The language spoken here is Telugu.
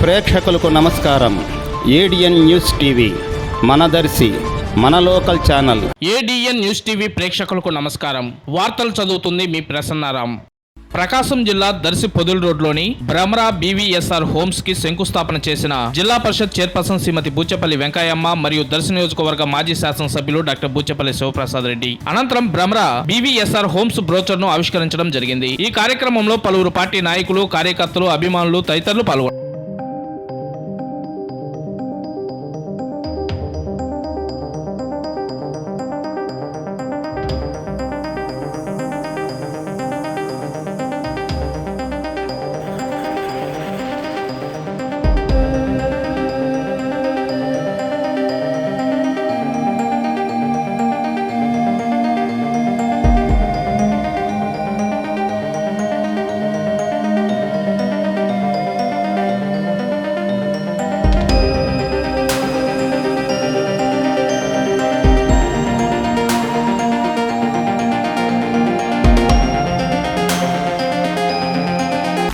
ప్రేక్షకులకు నమస్కారం. ఏడిఎన్ న్యూస్ టీవీ మనదర్శి మన local channel. ADN news TV ప్రేక్షకులకు నమస్కారం. వార్తలు చదువుతుంది మీ ప్రసన్నారాం. ప్రకాశం జిల్లా దర్శి పొదిల్ రోడ్లోని భ్రమరా బీవీఎస్ఆర్ హోమ్స్ కి శంకుస్థాపన చేసిన జిల్లా పరిషత్ చైర్పర్సన్ శ్రీమతి బూచెపల్లి వెంకయ్యమ్మ మరియు దర్శి నియోజకవర్గ మాజీ శాసనసభ్యులు డాక్టర్ బూచెపల్లి శివప్రసాద్ రెడ్డి అనంతరం భ్రమరా బీవీఎస్ఆర్ హోమ్స్ బ్రోచర్ ను ఆవిష్కరించడం జరిగింది. ఈ కార్యక్రమంలో పలువురు పార్టీ నాయకులు, కార్యకర్తలు, అభిమానులు తదితరులు పాల్గొన్నారు.